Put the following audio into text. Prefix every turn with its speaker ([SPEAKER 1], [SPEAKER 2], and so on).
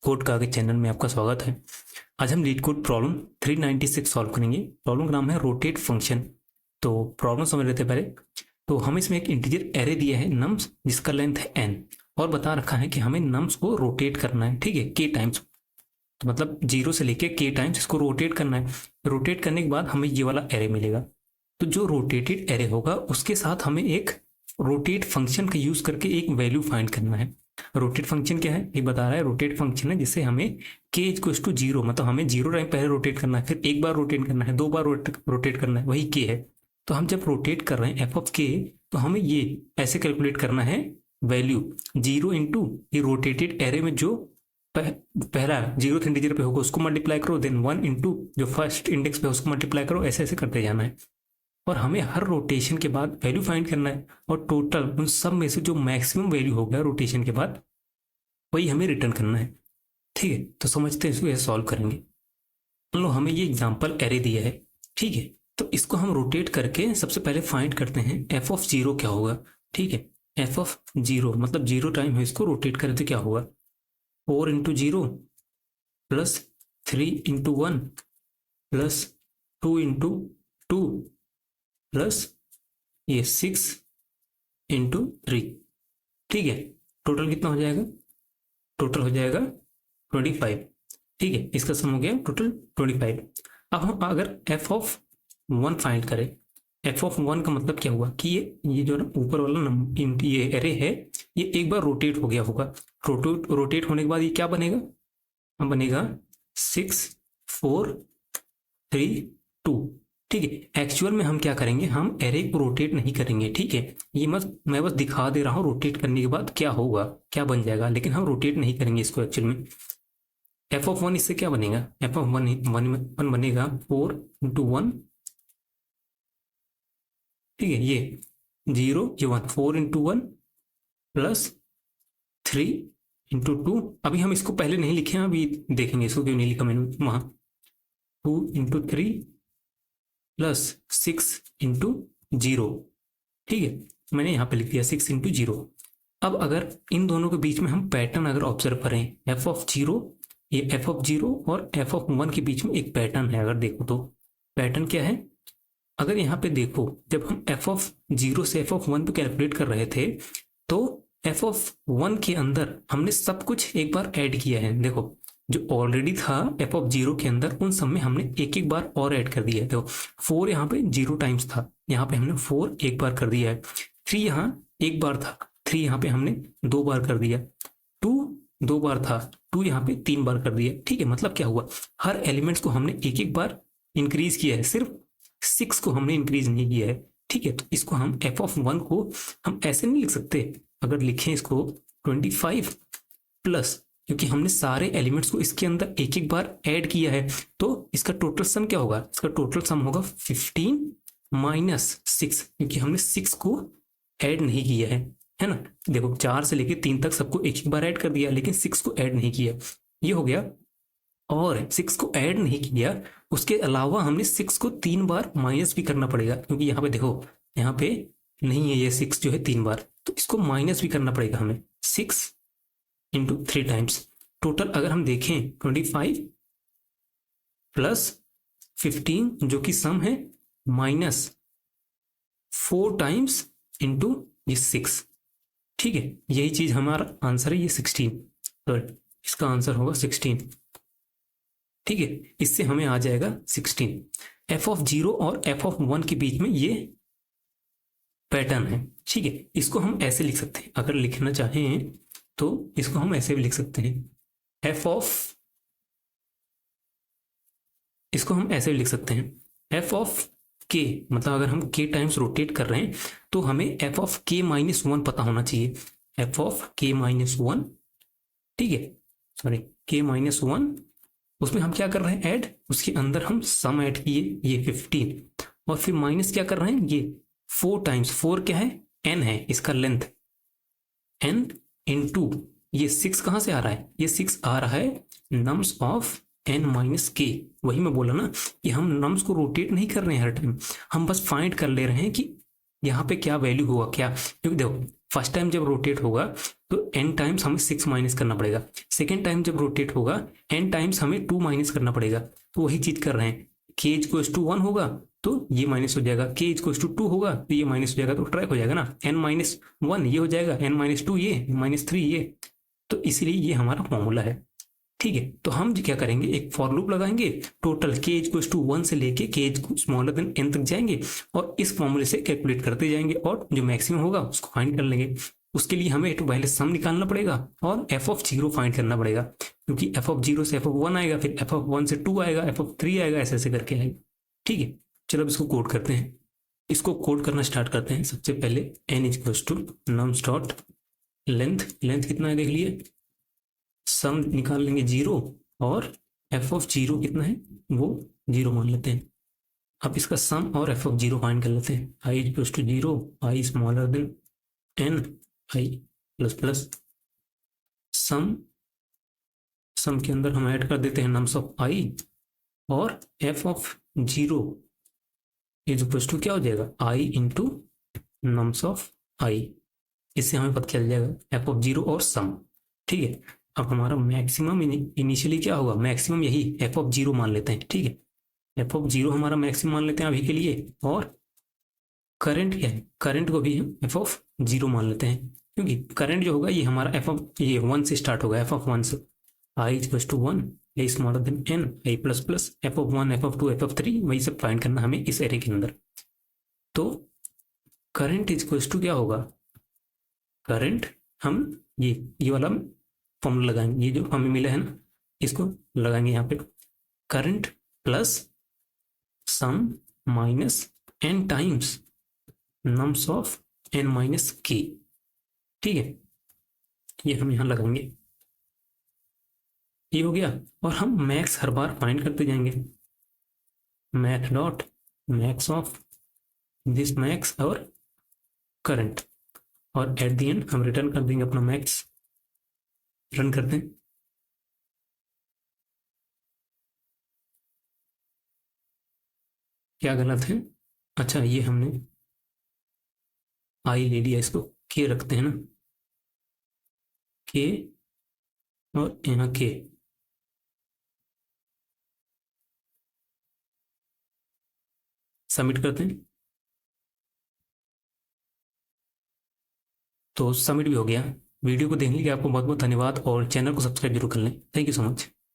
[SPEAKER 1] Code का आगे channel में आपका स्वागत है। आज हम लीड कोड प्रॉब्लम 396 सॉल्व करेंगे। प्रॉब्लम का नाम है रोटेट फंक्शन। तो प्रॉब्लम समझ लेते हैं पहले। तो हमें इसमें एक इंटीजर एरे दिया है नम्स, जिसका लेंथ है n, और बता रखा है कि हमें नम्स को रोटेट करना है, ठीक है, k टाइम्स। तो मतलब 0 से लेके k टाइम्स इसको रोटेट करना है। रोटेट करने के बाद हमें ये वाला एरे मिलेगा। तो जो रोटेटेड एरे होगा उसके साथ हमें एक रोटेट फंक्शन का यूज करके एक वैल्यू फाइंड करना है। रोटेट फंक्शन क्या है ये बता रहा है। रोटेट फंक्शन है जिससे हमें k इक्वल्स टू 0, मतलब हमें 0 टाइम पहले रोटेट करना है, फिर एक बार रोटेट करना है, 2 बार रोटेट करना है, वही k है। तो हम जब रोटेट कर रहे हैं f ऑफ k, तो हमें ये ऐसे कैलकुलेट करना है वैल्यू 0 इंटू ये रोटेटेड एरे में जो पहला 0th इंटीजर पे होगा उसको मल्टीप्लाई करो, देन 1 इंटू जो फर्स्ट इंडेक्स पे उसको मल्टीप्लाई करो, ऐसे ऐसे करते जाना है। और हमें हर रोटेशन के बाद वैल्यू फाइंड करना है, और टोटल उन सब में से जो मैक्सिमम वैल्यू होगा रोटेशन के बाद वही हमें रिटर्न करना है, ठीक है। तो समझते हैं, इसको ऐसे सॉल्व करेंगे। मान लो हमें ये एग्जांपल एरे दिया है, ठीक है। तो इसको हम रोटेट करके सबसे पहले फाइंड करते हैं एफ ऑफ 0 क्या होगा, ठीक है। एफ ऑफ 0 मतलब 0 टाइम है, इसको रोटेट करें तो क्या होगा, 4 into 0 plus 3 into 1 plus 2 into 2 plus ये 6 इंटू 3, ठीक है। टोटल कितना हो जाएगा, टोटल हो जाएगा 25, ठीक है। इसका सम हो गया टोटल 25। अब हम अगर एफ ऑफ 1 फाइंड करें, एफ ऑफ 1 का मतलब क्या हुआ कि ये जो ना ऊपर वाला ये एरे है, ये एक बार रोटेट हो गया होगा। रोटेट होने के बाद ये क्या बनेगा, हम बनेगा 6 4 3 2, ठीक है। एक्चुअल में हम क्या करेंगे, हम एरे को रोटेट नहीं करेंगे, ठीक है। ये मैं बस दिखा दे रहा हूँ रोटेट करने के बाद क्या होगा, क्या बन जाएगा, लेकिन हम रोटेट नहीं करेंगे इसको एक्चुअल में। एफ ऑफ 1 इससे क्या बनेगा, एफ ऑफ 1 बनेगा 4 इंटू 1, ठीक है। ये 0 ये 1, 4 इंटू 1 प्लस 3 इंटू 2। अभी हम इसको पहले नहीं लिखे हैं, अभी देखेंगे इसको क्यों नहीं लिखा मैंने वहां। 2 इंटू 3 प्लस 6 इंटू 0, ठीक है। मैंने यहाँ पे लिख दिया 6 इंटू 0। अब अगर इन दोनों के बीच में हम पैटर्न अगर ऑब्जर्व करें, एफ ऑफ 0, ये एफ ऑफ 0 और एफ ऑफ 1 के बीच में एक पैटर्न है। अगर देखो तो पैटर्न क्या है, अगर यहाँ पे देखो, जब हम एफ ऑफ 0 से एफ ऑफ 1 पे कैलकुलेट कर रहे थे, तो एफ ऑफ 1 के अंदर हमने सब कुछ एक बार ऐड किया है। देखो जो ऑलरेडी था एफ ऑफ 0 के अंदर, उन सब में हमने एक एक बार और ऐड कर दिया है। देखो 4 यहाँ पे 0 टाइम्स था, यहाँ पे हमने 4 एक बार कर दिया है। 3 यहाँ एक बार था, 3 यहाँ पे हमने 2 बार कर दिया। 2 2 बार था, 2 यहाँ पे 3 बार कर दिया, ठीक है। मतलब क्या हुआ, हर एलिमेंट्स को हमने एक एक बार इंक्रीज किया है, सिर्फ 6 को हमने इंक्रीज नहीं किया है, ठीक है। तो इसको हम एफ ऑफ 1 को हम ऐसे नहीं लिख सकते। अगर लिखें इसको 25 प्लस, क्योंकि हमने सारे एलिमेंट्स को इसके अंदर एक एक बार ऐड किया है, तो इसका टोटल सम क्या होगा, इसका टोटल सम होगा 15 माइनस 6, क्योंकि हमने 6 को ऐड नहीं किया है ना। देखो 4 से लेके 3 तक सबको एक एक बार ऐड कर दिया, लेकिन 6 को ऐड नहीं किया, ये हो गया। और 6 को ऐड नहीं किया, उसके अलावा हमने 6 को 3 बार माइनस भी करना पड़ेगा, क्योंकि यहाँ पे देखो यहाँ पे नहीं है ये 6 जो है 3 बार, तो इसको माइनस भी करना पड़ेगा हमें 6 इंटू 3 टाइम्स। टोटल अगर हम देखें 25 प्लस 15 जो कि सम है, माइनस 4 टाइम्स इंटू ये 6, ठीक है। यही चीज हमारा आंसर है, ये 16, तो इसका आंसर होगा 16, ठीक है। इससे हमें आ जाएगा 16। एफ ऑफ 0 और एफ ऑफ 1 के बीच में ये पैटर्न है, ठीक है। इसको हम ऐसे लिख सकते हैं, अगर लिखना चाहें तो इसको हम ऐसे भी लिख सकते हैं, इसको हम ऐसे भी लिख सकते हैं एफ ऑफ के, मतलब अगर हम के टाइम्स रोटेट कर रहे हैं तो हमें एफ ऑफ के माइनस 1 पता होना चाहिए। एफ ऑफ के माइनस 1, ठीक है, सॉरी के माइनस 1, उसमें हम क्या कर रहे हैं ऐड, उसके अंदर हम सम ऐड किए ये 15, और फिर माइनस क्या कर रहे हैं, ये 4 टाइम्स, 4 क्या है, n है, इसका लेंथ n इंटू ये 6 कहां से आ रहा है, ये 6 आ रहा है नम्स ऑफ n माइनस के। वही मैं बोला ना कि हम नम्स को रोटेट नहीं कर रहे हैं हर टाइम, हम बस फाइंड कर ले रहे हैं कि यहाँ पे क्या वैल्यू होगा क्या। क्योंकि देखो फर्स्ट टाइम जब रोटेट होगा तो n टाइम्स हमें 6 माइनस करना पड़ेगा। सेकेंड टाइम जब रोटेट होगा n टाइम्स हमें 2 माइनस करना पड़ेगा। तो वही चीज कर रहे हैं, k इक्वल्स टू 1 होगा तो ये माइनस हो जाएगा, k इक्वल्स टू 2 होगा तो ये माइनस हो जाएगा, तो ट्रैक हो जाएगा ना, n माइनस 1 ये हो जाएगा, n माइनस 2 ये, माइनस 3 ये। तो इसलिए ये हमारा फॉर्मूला है। ठीक है, तो हम क्या करेंगे, एक फॉर लूप लगाएंगे, टोटल k इक्वल्स टू 1 से लेके k स्मॉलर देन n तक जाएंगे और इस फॉर्मूले से कैलकुलेट करते जाएंगे और जो मैक्सिमम होगा उसको फाइंड कर लेंगे। उसके लिए हमें तो पहले सम निकालना पड़ेगा और एफ ऑफ जीरो फाइंड करना पड़ेगा, क्योंकि एफ ऑफ जीरो से एफ ऑफ 1 आएगा, फिर एफ ऑफ 1 से 2 आएगा, एफ ऑफ 3 आएगा, ऐसे ऐसे करके आएगा। ठीक है, चलो अब इसको कोड करते हैं। इसको कोड करना स्टार्ट करते हैं। सबसे पहले n equals to nums dot length, length कितना है देख लिए, सम निकाल लेंगे 0 और एफ ऑफ जीरो कितना है वो 0 मान लेते हैं। अब इसका सम और एफ ऑफ जीरो फाइंड कर लेते हैं। I equals to 0, I smaller than n, I plus plus sum, sum के अंदर हम ऐड कर देते हैं नम्स ऑफ आई और F of zero is equals to क्या हो जाएगा, I into nums of I. इससे हमें पता चल जाएगा एफ ऑफ जीरो और सम। ठीक है, अब हमारा मैक्सिमम इनिशियली क्या होगा, मैक्सिमम यही एफ ऑफ जीरो मान लेते हैं। ठीक है, एफ ऑफ जीरो हमारा मैक्सिमम मान लेते हैं अभी के लिए, और करंट क्या है, करंट को भी हम एफ ऑफ जीरो मान लेते हैं, क्योंकि करंट जो होगा ये हमारा एफ ऑफ ये 1 से स्टार्ट होगा, एफ ऑफ 1 से। I equals to 1, A smaller than n, I plus plus F of 1, F of 2, F of 3, वही सब फाइंड करना हमें इस एरे के अंदर। तो करंट इक्वल्स टू क्या होगा, करंट हम ये वाला फॉर्मूला लगाएंगे, ये जो हमें मिला है ना इसको लगाएंगे यहाँ पे, current plus sum minus n times nums of n minus k। ठीक है, ये हम यहाँ लगाएंगे, ये हो गया। और हम मैक्स हर बार फाइंड करते जाएंगे, math dot max of this max और करंट, और एट द एंड हम रिटर्न कर देंगे अपना मैक्स। रन करते हैं, क्या गलत है, अच्छा ये हमने आई ले लिया, इसको के रखते हैं ना, के और यहाँ के, सबमिट करते हैं। तो सबमिट भी हो गया। वीडियो को देखने के लिए आपको बहुत बहुत धन्यवाद और चैनल को सब्सक्राइब जरूर कर लें। Thank you so much.